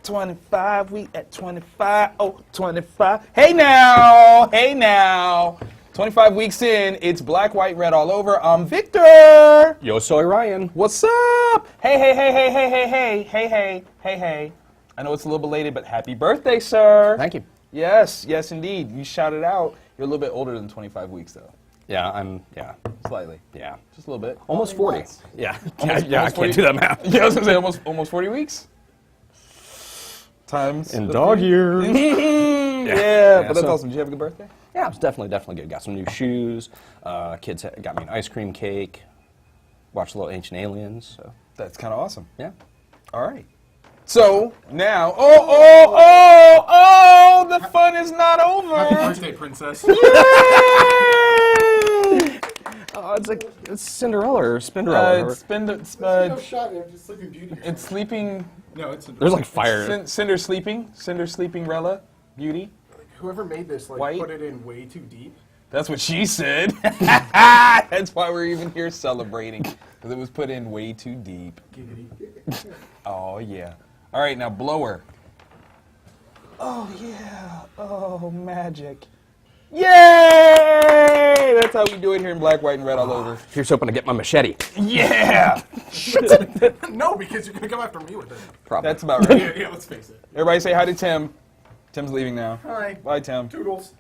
25, we at 25, oh, 25. Hey now. 25 weeks in, it's black, white, red all over. I'm Victor. Yo soy Ryan. What's up? Hey. I know it's a little belated, but happy birthday, sir. Thank you. Yes, indeed. You shouted out. You're a little bit older than 25 weeks, though. Yeah, Slightly. Yeah. Just a little bit. Almost 40. Yeah. Almost I 40. can't do that math. Yeah, I was going to say almost 40 weeks. Times. In dog years. Yeah, but that's awesome. Did you have a good birthday? Yeah, it was definitely good. Got some new shoes. Kids got me an ice cream cake. Watched a little Ancient Aliens. So That's kind of awesome. yeah. All right. So now, the fun is not over. Happy birthday, princess. Oh, it's Cinderella or Spinderella. No shot, I'm just Sleeping Beauty. It's sleeping. No, it's There's like fire. Cinder sleeping Rella Beauty. whoever made this, like, White? put it in way too deep. That's what she said. That's why we're even here celebrating, because it was put in way too deep. Oh yeah. All right, now blower. Oh yeah. Oh, magic. Yay! That's how we do it here in black, white, and red all over. Here's hoping to get my machete. Yeah! No, because you're gonna come after me with it. Probably. That's about right. Yeah, let's face it. Everybody say hi to Tim. Tim's leaving now. Hi. Bye, Tim. Toodles.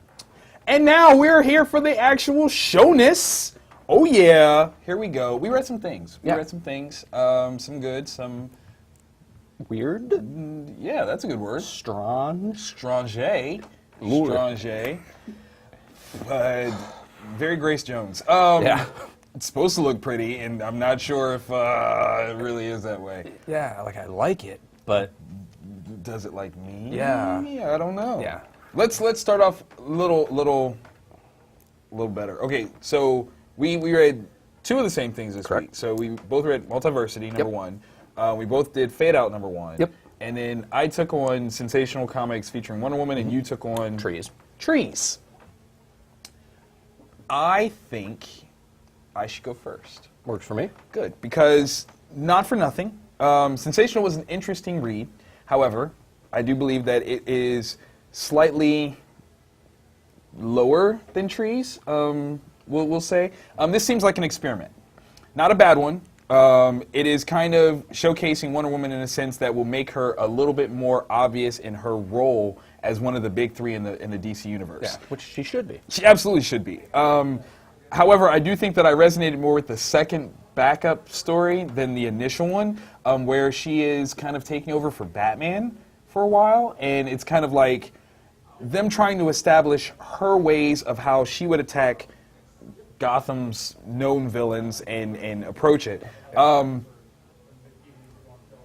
And now we're here for the actual showness. Oh yeah. Here we go. We read some things. Some good, some... Weird. Yeah, that's a good word. Strange. Strange. Ooh. Strange. But very Grace Jones. Yeah. It's supposed to look pretty, and I'm not sure if it really is that way. Yeah, like I like it, but Does it like me? Yeah. I don't know. Yeah. Let's start off a little better. Okay, so we read two of the same things this Correct. week. So we both read Multiversity, number one. We both did Fade Out, number one. Yep. And then I took on Sensational Comics featuring Wonder Woman, and you took on Trees. I think I should go first. Works for me. Good, because not for nothing. Sensational was an interesting read. However, I do believe that it is slightly lower than Trees, we'll say. This seems like an experiment. Not a bad one. It is kind of showcasing Wonder Woman in a sense that will make her a little bit more obvious in her role as one of the big three in the DC universe. Yeah, which she should be. She absolutely should be. However, I do think that I resonated more with the second backup story than the initial one, where she is kind of taking over for Batman for a while, and it's kind of like them trying to establish her ways of how she would attack Gotham's known villains and approach it.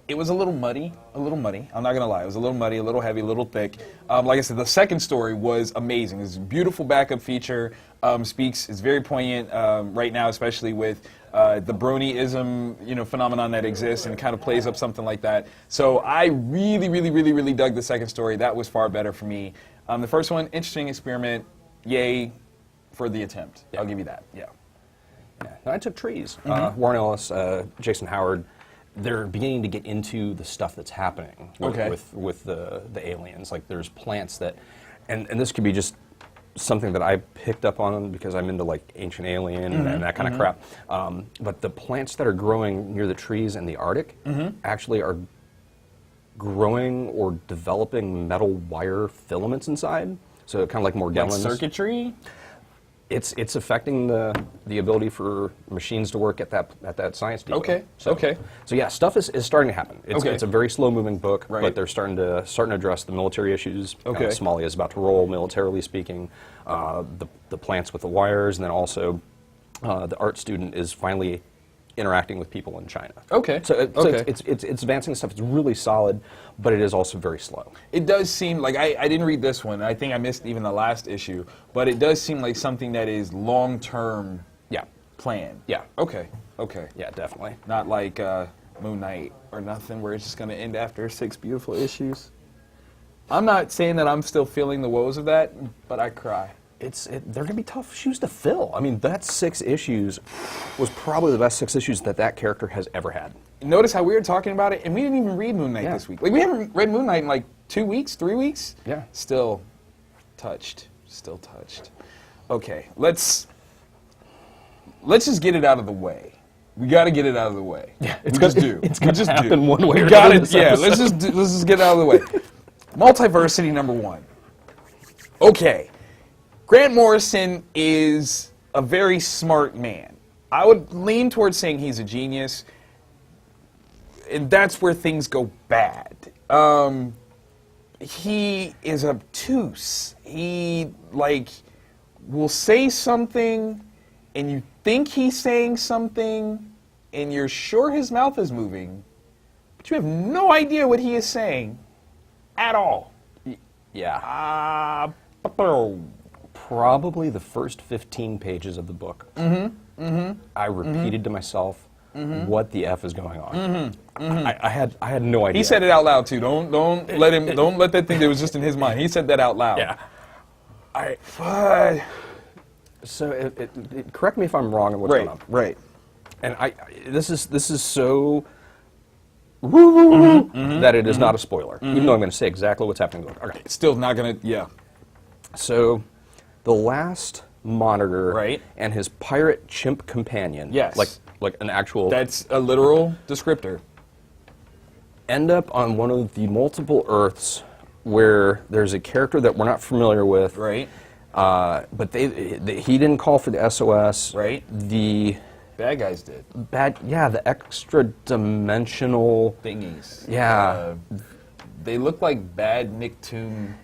It was a little muddy. I'm not going to lie. It was a little muddy, a little heavy, a little thick. Like I said, the second story was amazing. It's a beautiful backup feature. It's very poignant right now, especially with the bronyism, phenomenon that exists, and it kind of plays up something like that. So I really dug the second story. That was far better for me. The first one, interesting experiment. Yay for the attempt. Yeah. I'll give you that. Yeah. No, I took Trees. Warren Ellis, Jason Howard. They're beginning to get into the stuff that's happening with the aliens. Like there's plants that, and this could be just something that I picked up on because I'm into like Ancient Alien and that kind of crap. But the plants that are growing near the trees in the Arctic actually are growing or developing metal wire filaments inside. So kind of like Morgellons. Like circuitry? It's affecting the ability for machines to work at that science depot. Okay. So yeah, stuff is starting to happen. It's a very slow moving book, right. but they're starting to address the military issues. Okay. Somalia is about to roll militarily speaking. The plants with the wires, and then also the art student is finally interacting with people in China. Okay. So it's advancing stuff. It's really solid, but it is also very slow. It does seem like, I didn't read this one. I think I missed even the last issue, but it does seem like something that is long-term plan. Yeah. Okay. Yeah, definitely. Not like Moon Knight or nothing where it's just going to end after 6 beautiful issues. I'm not saying that I'm still feeling the woes of that, but I cry. They're going to be tough shoes to fill. I mean, that 6 issues was probably the best 6 issues that character has ever had. notice how we were talking about it, and we didn't even read Moon Knight this week. Like, we haven't read Moon Knight in like 2 weeks, 3 weeks? Yeah. Still touched. Still touched. Okay, let's just get it out of the way. We got to get it out of the way. Yeah, we just do. It's going to happen do. one way or got another. it. Yeah, let's just get it out of the way. Multiversity #1. Okay, Grant Morrison is a very smart man. I would lean towards saying he's a genius, and that's where things go bad. He is obtuse. He, like, will say something, and you think he's saying something, and you're sure his mouth is moving, but you have no idea what he is saying at all. Yeah. Probably the first 15 pages of the book. I repeated to myself, what the F is going on? I had no idea. He said it out loud too. Don't let that think that was just in his mind. He said that out loud. Yeah. So correct me if I'm wrong on what's going on. Right. And this is so that it is not a spoiler, even though I'm going to say exactly what's happening in the book. Okay. Still not gonna. Yeah. So, the last monitor and his pirate chimp companion, like an actual, that's a literal descriptor, end up on one of the multiple Earths where there's a character that we're not familiar with. Right. But he didn't call for the SOS. Right. The bad guys did. The extra dimensional thingies. Yeah. They look like bad Nicktoon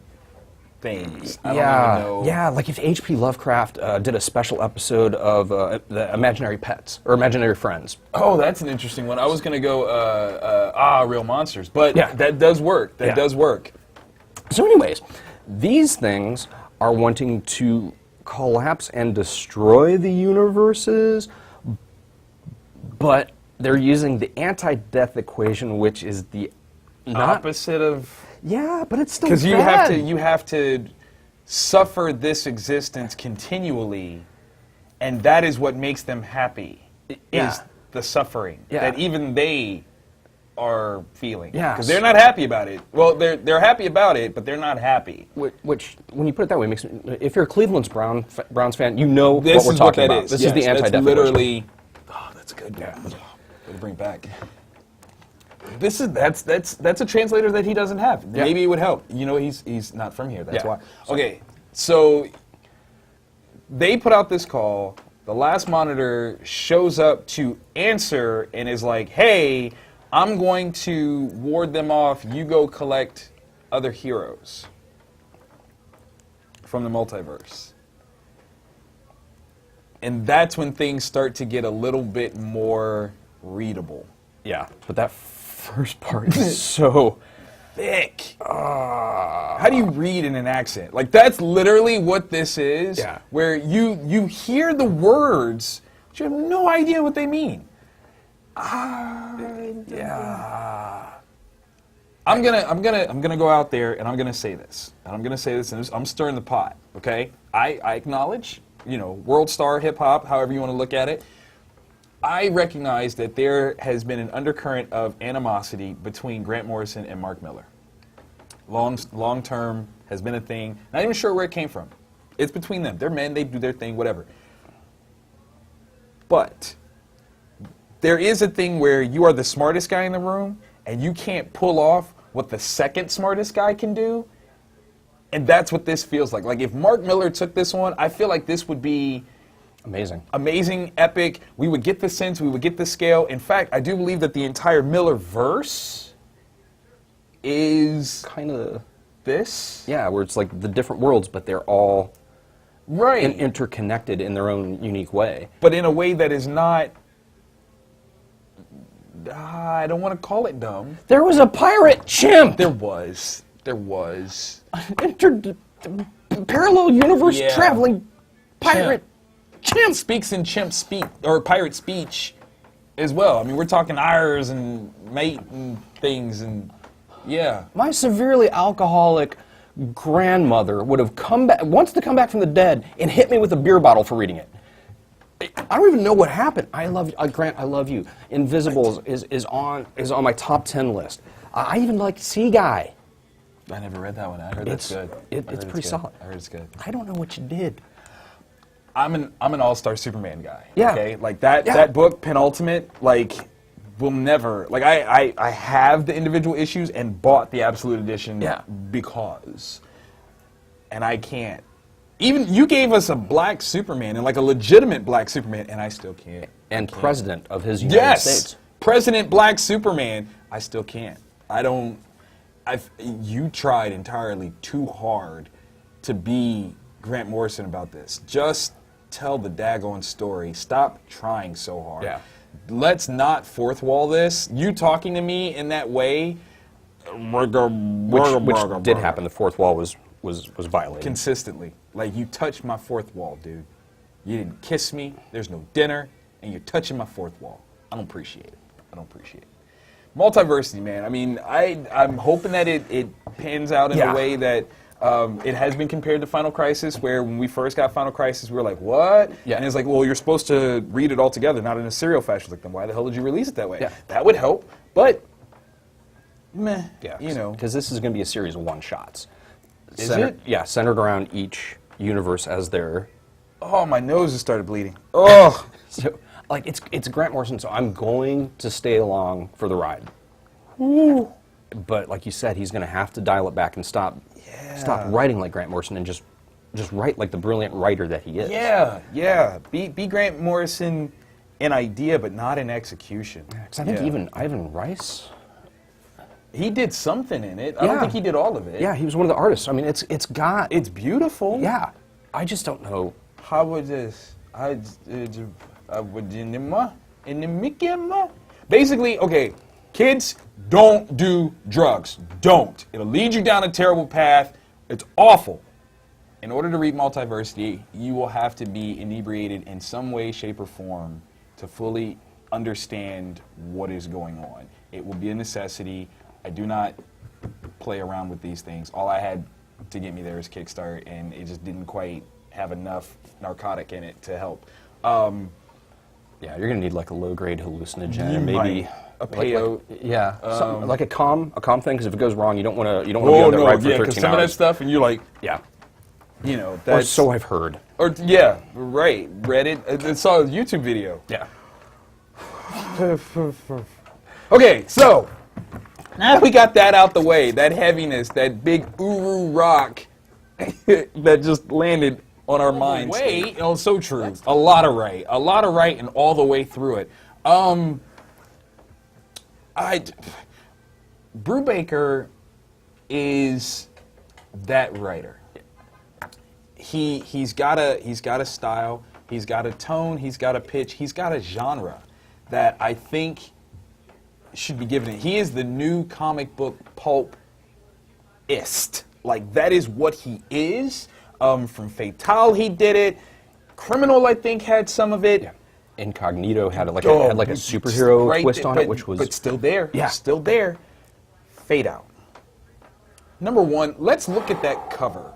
things. I don't even know. Yeah, like if H.P. Lovecraft did a special episode of the Imaginary Pets or Imaginary Friends. Oh, that's an interesting one. I was going to go, Real Monsters. But that does work. That does work. So anyways, these things are wanting to collapse and destroy the universes, but they're using the anti-death equation, which is the opposite of... Yeah, but it's still because you have to suffer this existence continually, and that is what makes them happy. Is the suffering that even they are feeling. Yeah, because they're not happy about it. Well, they're happy about it, but they're not happy. Which, when you put it that way, makes me, if you're a Cleveland Browns fan, you know this what we're talking about. Is. This is the anti-death equation. Literally. Oh, that's good. Yeah. Gotta bring it back. That's a translator that he doesn't have. Yeah. Maybe it would help. You know, he's not from here. That's why. Okay, so they put out this call. The last monitor shows up to answer and is like, "Hey, I'm going to ward them off. You go collect other heroes from the multiverse." And that's when things start to get a little bit more readable. Yeah, but that first part is so thick. How do you read in an accent? Like, that's literally what this is. Yeah. Where you hear the words, but you have no idea what they mean. Yeah. I'm gonna go out there and I'm gonna say this. And I'm gonna say this, and I'm stirring the pot. Okay. I acknowledge, world star hip hop, however you want to look at it. I recognize that there has been an undercurrent of animosity between Grant Morrison and Mark Miller. Long term has been a thing. Not even sure where it came from. It's between them. They're men, they do their thing, whatever. But there is a thing where you are the smartest guy in the room and you can't pull off what the second smartest guy can do. And that's what this feels like. Like, if Mark Miller took this one, I feel like this would be amazing, epic. We would get the sense, we would get the scale. In fact, I do believe that the entire Miller verse is kind of this. Yeah, where it's like the different worlds, but they're all interconnected in their own unique way. But in a way that is not, I don't want to call it dumb. There was a pirate chimp! There was. Parallel universe traveling pirate chimp speaks in chimp speak or pirate speech as well. I mean, we're talking Rs and mate and things, and My severely alcoholic grandmother would have wants to come back from the dead and hit me with a beer bottle for reading it. I don't even know what happened. I love Grant. I love you. Invisibles is on my top 10 list. I even like Sea Guy. I never read that one. I heard that's good. It's pretty solid. I heard it's good. I don't know what you did. I'm an all-star Superman guy. Yeah. Okay. Like that book, Penultimate, like will never like I have the individual issues and bought the Absolute Edition because, and I can't. Even you gave us a black Superman and like a legitimate black Superman, and I still can't. And president of his United States. President Black Superman. I still can't. I don't. You tried entirely too hard to be Grant Morrison about this. Just tell the daggone story. Stop trying so hard. Yeah. Let's not fourth wall this. You talking to me in that way, Which did happen. The fourth wall was violated. consistently. Like, you touched my fourth wall, dude. You didn't kiss me. There's no dinner, and you're touching my fourth wall. I don't appreciate it. I don't appreciate it. Multiversity, man. I mean, I'm hoping that it pans out in a way that it has been compared to Final Crisis, where when we first got Final Crisis, we were like, what? Yeah. And it's like, well, you're supposed to read it all together, not in a serial fashion. Like, then why the hell did you release it that way? Yeah. That would help, but meh, Yeah, you know. because this is going to be a series of one-shots. Is it? Yeah, centered around each universe as their... Oh, my nose has started bleeding. Oh. So, like, it's Grant Morrison, so I'm going to stay along for the ride. Ooh. But like you said, he's going to have to dial it back and stop writing like Grant Morrison and just write like the brilliant writer that he is. Yeah. Be Grant Morrison in idea, but not in execution. Because I think even Ivan Rice... He did something in it. I don't think he did all of it. Yeah, he was one of the artists. I mean, it's beautiful. Yeah. I just don't know. How was this? Basically, okay, kids, don't do drugs. Don't. It'll lead you down a terrible path. It's awful. In order to read Multiversity, you will have to be inebriated in some way, shape, or form to fully understand what is going on. It will be a necessity. I do not play around with these things. All I had to get me there is Kickstart, and it just didn't quite have enough narcotic in it to help. Yeah, you're gonna need like a low-grade hallucinogen, You maybe might. A peyote. something like a calm thing. Because if it goes wrong, you don't want to be on that ride for 13 because some hours. of that stuff, and you're like, Yeah, you know, or that's so I've heard. Or yeah, right. Read it. I saw a YouTube video. Yeah. Okay, so now that we got that out the way, that heaviness, that big uru rock that just landed on our minds. Wait, oh, so true. A lot of right, and all the way through it. Brubaker is that writer. He's got a style, he's got a tone, he's got a pitch, he's got a genre that I think should be given it. He is the new comic book pulp-ist. Like, that is what he is. From Fatale, he did it. Criminal, I think, had some of it. Yeah. Incognito had a superhero twist on it, which was... But still there. Yeah. Still there. Fade Out. Number one, let's look at that cover.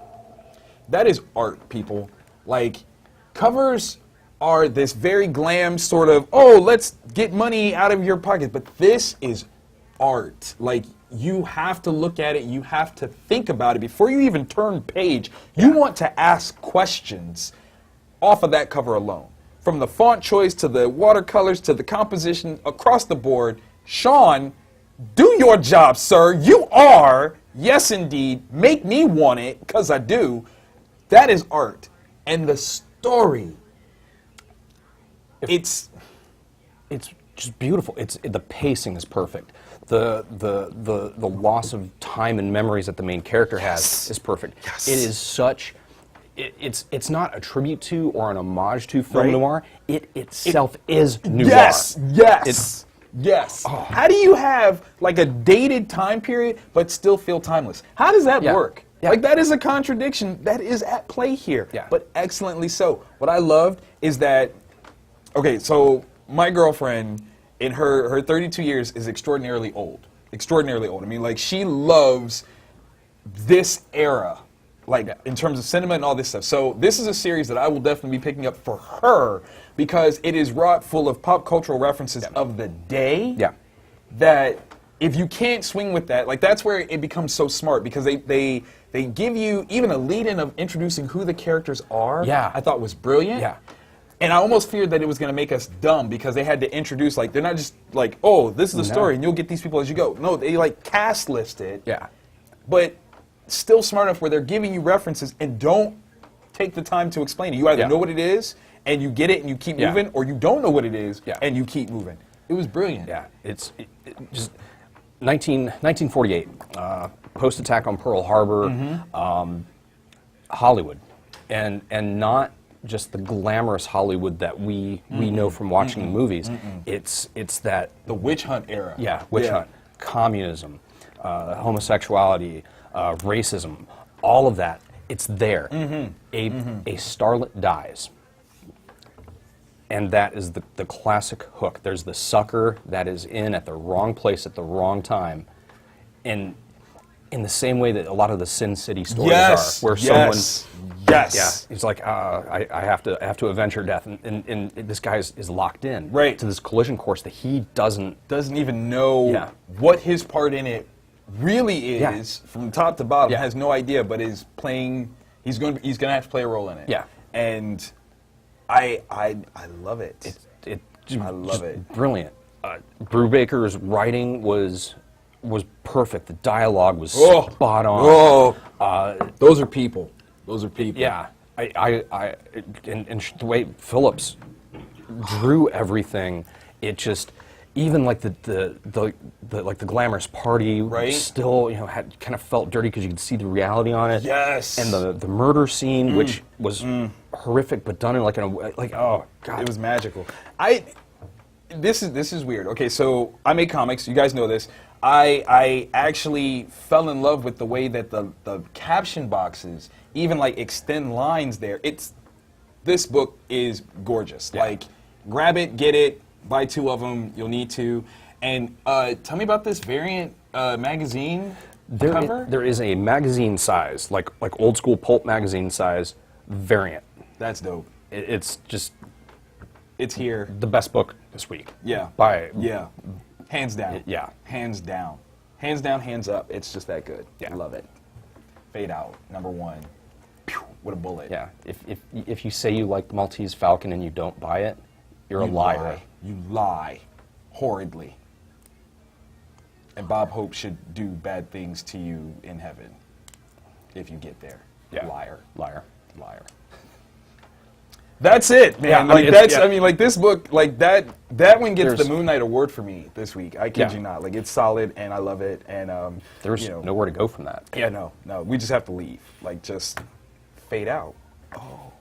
That is art, people. Like, covers are this very glam sort of, oh, let's get money out of your pocket. But this is art. Like, you have to look at it. You have to think about it before you even turn page. You want to ask questions off of that cover alone. From the font choice to the watercolors to the composition across the board. Sean, do your job, sir. You are, yes indeed, make me want it, because I do. That is art. And the story, it's just beautiful. The pacing is perfect. The loss of time and memories that the main character has is perfect. Yes. It is such. It's not a tribute to or an homage to film noir. It itself is noir. Yes. Oh. How do you have like a dated time period but still feel timeless? How does that work? Yeah. Like, that is a contradiction that is at play here. Yeah. But excellently so. What I loved is that, okay, so my girlfriend in her 32 years is extraordinarily old. Extraordinarily old. I mean, like, she loves this era like in terms of cinema and all this stuff. So this is a series that I will definitely be picking up for her because it is wrought full of pop cultural references of the day. Yeah. That if you can't swing with that, like that's where it becomes so smart because they give you even a lead-in of introducing who the characters are. Yeah. I thought was brilliant. Yeah. And I almost feared that it was going to make us dumb because they had to introduce, like, they're not just like, oh, this is the story and you'll get these people as you go. No, they like cast list it. Yeah. But still smart enough where they're giving you references and don't take the time to explain it. You either know what it is and you get it and you keep moving, or you don't know what it is and you keep moving. It was brilliant. Yeah, it's just 1948, post-attack on Pearl Harbor, Hollywood, and not just the glamorous Hollywood that we know from watching the movies. It's that The witch hunt era. witch hunt, communism, homosexuality, racism, all of that. It's there. A starlet dies. And that is the classic hook. There's the sucker that is in at the wrong place at the wrong time. And in the same way that a lot of the Sin City stories are, where someone, it's like, I have to avenge her death, and this guy is locked in to this collision course that he doesn't even know what his part in it really is from top to bottom. Has no idea, but is playing. He's going to have to play a role in it. Yeah, and I love it. I love it. Brilliant. Brubaker's writing was perfect. The dialogue was spot on. Those are people. Those are people. Yeah. And the way Phillips drew everything, it just, even like the glamorous party, still had kind of felt dirty because you could see the reality on it. Yes. And the murder scene, which was horrific, but done in like oh god, it was magical. This is weird. Okay, so I make comics. You guys know this. I actually fell in love with the way that the caption boxes even like extend lines there. This book is gorgeous. Like, grab it, get it, buy 2 of them. You'll need to. And tell me about this variant magazine cover. There is a magazine size, like old school pulp magazine size variant. That's dope. It's just, it's here. The best book this week. Yeah. Hands down. Yeah. Hands down. Hands down, hands up. It's just that good. Yeah. I love it. Fade Out, #1. Pew, what a bullet. Yeah. If you say you like the Maltese Falcon and you don't buy it, you're a liar. You lie. Horridly. And Bob Hope should do bad things to you in heaven. If you get there. Yeah. Liar. Liar. That's it, man. Yeah, I mean, like this book, like that one gets the Moon Knight Award for me this week. I kid you not. Like, it's solid, and I love it. And there's nowhere to go from that. Yeah, no. We just have to leave. Like, just fade out. Oh.